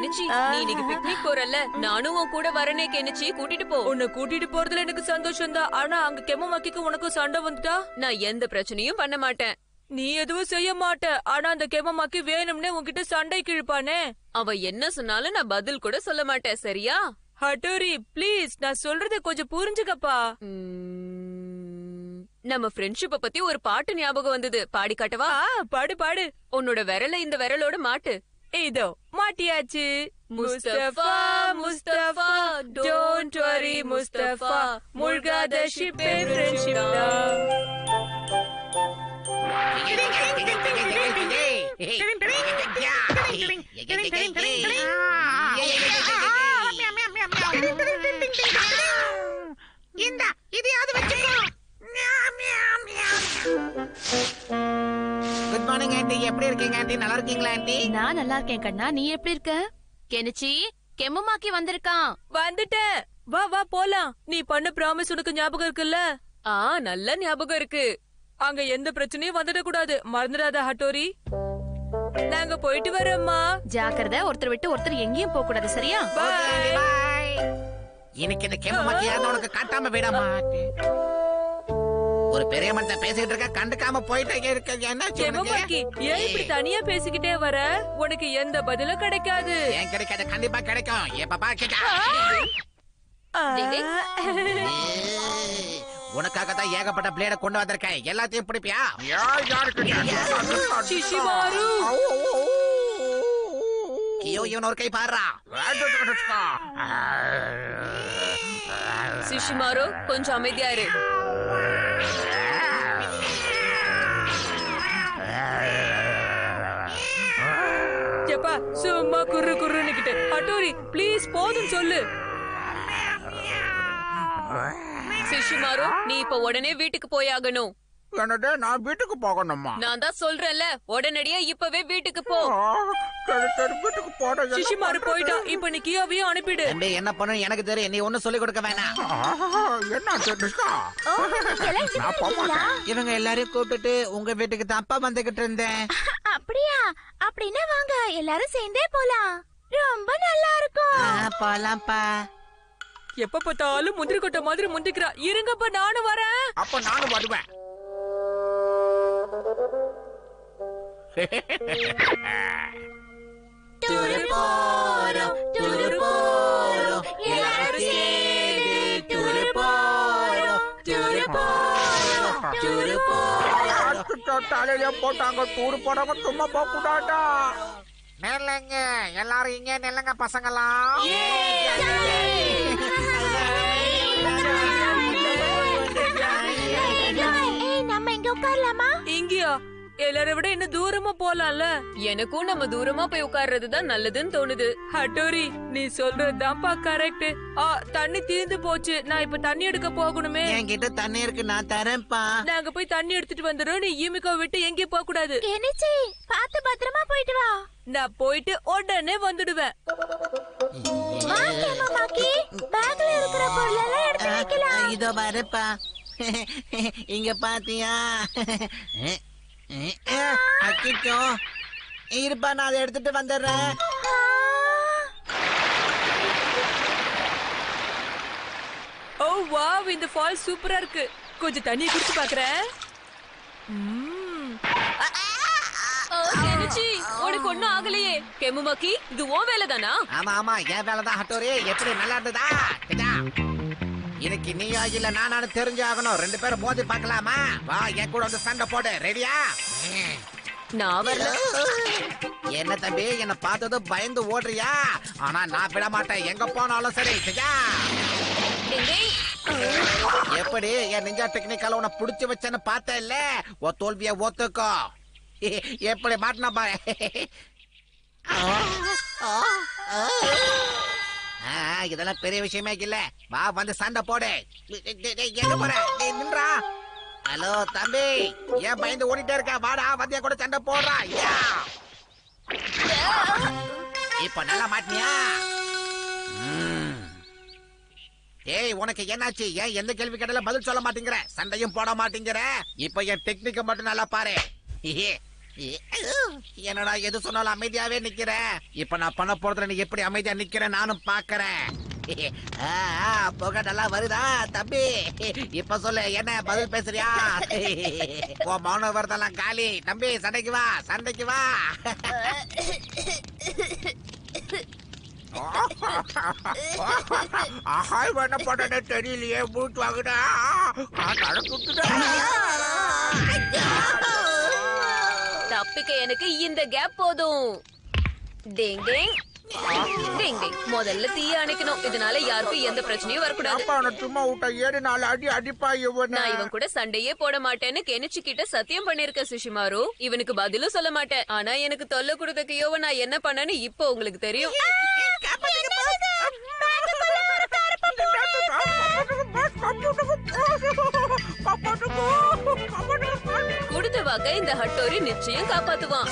Kenichi நீ இன்னைக்கு picnic போறல்ல, நானும் உன் கூட வரனே கெனிச்சி, கூட்டிட்டு போ. உன்னை கூட்டிட்டு போறதுல எனக்கு சந்தோஷம் தான். ஆனா அங்க கெமமாக்கிக்கு உனக்கும் சண்டை வந்துட்டா நான் எந்த பிரச்சனையும் பண்ண மாட்டேன். நீ எதுவும் செய்ய மாட்ட. ஆனா அந்த கெமமாக்கி வேணும்னே உன்கிட்ட சண்டை கிழிப்பானே. அவ என்ன சொன்னாலும் நான் பதில் கூட சொல்ல மாட்டேன், சரியா? ஹட்டோரி ப்ளீஸ், நான் சொல்றத கொஞ்சம் புரிஞ்சுக்கப்பா. நம்ம ஃப்ரெண்ட்ஷிப்ப பத்தி ஒரு பாட்டு ஞாபகம் வந்தது, பாடி காட்டவா? பாடு பாடு. உன்னோட விரல இந்த விரலோட மாட்டு. இதோ மாட்டியாச்சு. Mustafa Mustafa don't worry Mustafa, முழ்காத ஷிப்பே friendship தான். இந்தா இதையாவது வச்சுக்கோ. குட் மார்னிங் ஆண்டி, எப்படி இருக்கீங்க ஆண்டி? நல்லா இருக்கீங்களா ஆண்டி? நான் நல்லா இருக்கேன் கண்ணா, நீ எப்படி இருக்க? கெனிச்சி கெம்முமாக்கி வந்திருக்கான். வந்துட்டேன், வா வா போலாம். நீ பண்ண ப்ராமிஸ் உனக்கு ஞாபகம் இருக்குல்ல? நல்ல ஞாபகம் இருக்கு. அங்க எந்த பிரச்சனையும் வந்துட கூடாது, மறந்துடாத ஹட்டோரி. நாங்க போயிட்டு வரோம்மா. ஜாக்கிரதை, ஒருத்தர் விட்டு ஒருத்தர் எங்கேயும் போக கூடாது, சரியா? பாய். இன்னைக்கு இந்த கெமமாக்கி யாரும் உனக்கு காட்டாம விடாமா? ஒரு பெரிய மனுஷன் பேசிட்டு இருக்க, கண்டுக்காம போயிட்டே இருக்க. என்ன கெமமாக்கி, ஏன் இப்படி தனியா பேசிக்கிட்டே வர? உனக்கு எந்த பதிலும் கிடைக்காது. ஏன் கிடைக்காது? கண்டிப்பா கிடைக்கும். எப்ப கேட்டா உனக்காக தான் ஏகப்பட்ட பிளேட கொண்டு வந்திருக்கேன். எல்லாத்தையும் பிடிப்பியா? சிஷிமாரு, ஐயோ இவன் ஒரு கை பாடுறா. சிஷிமாரு கொஞ்சம் அமைதியா இரு. எப்பா சும்மா குரு குருன்னுகிட்டு. ஹட்டோரி ப்ளீஸ் போதும் சொல்லு. சிஷிமாரு, நீ இப்ப உடனே வீட்டுக்கு போயாகணும். என்னது, நான் வீட்டுக்கு போகணுமா? நான் தான் சொல்றேன்ல, உடனடியா இப்பவே வீட்டுக்கு போ. வீட்டுக்கு போட சிஷிமாரு போயிட்டா. இப்ப நீ கியோவையும் அனுப்பிடு. என்ன பண்ணு எனக்கு தெரியும், நீ ஒன்னும் சொல்லிக் கொடுக்க வேணாம். இவங்க எல்லாரையும் கூப்பிட்டுட்டு உங்க வீட்டுக்கு தப்பா வந்துகிட்டு இருந்தேன். அப்படியா? அப்படின்னா வாங்க எல்லாரும் சேர்ந்தே போலாம், ரொம்ப நல்லா இருக்கும். போலாம்ப்பா. எப்ப பார்த்தாலும் முந்திரி கொட்டை மாதிரி முந்திக்கிறா. இருங்கப்பா, நானும் வரேன். அப்ப நானும் வருவேன். டூரு போறோம், டூரு போறோம், எல்லாரும் சேர்ந்து டூரு போறோம், டூரு போறோம், டூரு போறோம். தலையில போட்டாங்க, டூர் போறவங்க சும்மா போக கூடாதா? நெல்லுங்க எல்லாரும், இங்க நெல்லுங்க பசங்களாம். நம்ம இங்க உட்காரலாமா? இங்கயா? எல்லாரை விட இன்னும் தூரமா போலாம்ல. எனக்கும் நம்ம தூரமா போய் உட்கார்றதுதான் நல்லதுன்னு தோணுது. ஹட்டோரி நீ சொல்றதுதான்ப்பா கரெக்ட். தண்ணி தீர்ந்து போச்சு, நான் இப்ப தண்ணி எடுக்க போகணுமே. என்கிட்ட தண்ணி இருக்கு, நான் தரேன்ப்பா. நாங்க போய் தண்ணி எடுத்துட்டு வந்துடுறோம். நீ யூமிகோ விட்டு எங்கேயும் போக கூடாது. கெனிச்சி பாத்து பத்திரமா போயிட்டு வா. நான் போயிட்டு உடனே வந்துடுவேன். வா கெமமாக்கி, பேக்ல இருக்கிற பொருளெல்லாம் எடுத்து வைக்கலாம். இதோ வரப்பா. இங்க பாத்தியா? அக்கிச்சோ இருப்பா, நான் அதை எடுத்துட்டு வந்துடுறேன். ஓ வாவ், இந்த ஃபால் சூப்பரா இருக்கு. கொஞ்சம் தண்ணி குடிச்சு பாக்குறேன். உனக்கு ஒண்ணும் ஆகலையே. கெமுமாக்கி, இது உன் வேலைதானா? ஆமா ஆமா, என் வேலைதான் ஹட்டோரி. எப்படி நல்லா இருந்ததா? இன்னைக்கு நீயா இல்ல நானு தெரிஞ்சாகணும். ரெண்டு பேரும் மோதி பார்க்கலாமா? வா என் கூட வந்து சண்டை போடு. ரெடியா? நான் வரல. என்ன தம்பி, என்ன பார்த்ததும் பயந்து ஓடுறியா? ஆனா நான் விட மாட்டேன், எங்க போனாலும் சரி. எப்படி என் நிஞ்சா டெக்னிக்கல உன்னை புடிச்சு வச்சேன்னு பார்த்த இல்ல? ஓ தோல்விய ஒத்துக்கோ. எப்படி மாட்டினா பாரு. இதெல்லாம் பெரிய விஷயமே இல்ல. வா வந்து சண்டை போடு. எங்க போற? நின்றா. ஹலோ தம்பி, ஏன் பயந்து ஓடிட்டே இருக்க? வாடா வந்து கூட சண்டை போடுறா. இப்ப நல்லா மாட்டினியா? ஏய் உனக்கு என்னாச்சு? ஏன் எந்த கேள்வி கேட்டாலும் பதில் சொல்ல மாட்டேங்கிற? சண்டையும் போட மாட்டேங்கிற? இப்ப என் டெக்னிக்க மட்டும் நல்லா பாரு. என்னடா எது சொன்னாலும் அமைதியாவே நிக்கிறேன். இப்ப நான் பண்ண போறதுல நீ எப்படி அமைதியா நிக்கிறேன் நானும் பாக்குறேன். புகை நல்லா வருதா தம்பி? இப்ப சொல்லு, என்ன பதில் பேசுறியா? உன் மௌன வரதெல்லாம் காலி. தம்பி சண்டைக்கு வா, சண்டைக்கு வா. என்ன பண்ணனே தெரியலையே, மூட்டு வாங்குடா. தப்பிக்க எனக்கு இந்த கேப் போதும். டிங் டிங் டிங் டிங். முதல்ல தீய அணைக்கணும். இதனால யாருக்கும் எந்த பிரச்சனையும் வரக்கூடாது. சும்மா விட்டா 7 4 அடி அடிப்பா இவன். நான் இவன் கூட சண்டையே போட மாட்டேன்னு கெனிச்சு கிட்ட சத்தியம் பண்ணிருக்க சுஷிமாரு. இவனுக்கு பதிலும் சொல்ல மாட்டேன். ஆனா எனக்கு தொல்லை கொடுத்த கியோவ நான் என்ன பண்ணேன்னு இப்போ உங்களுக்கு தெரியும். கொடுத்த வாக்க இந்த ஹட்டோரி நிச்சயம் காப்பாத்துவான்.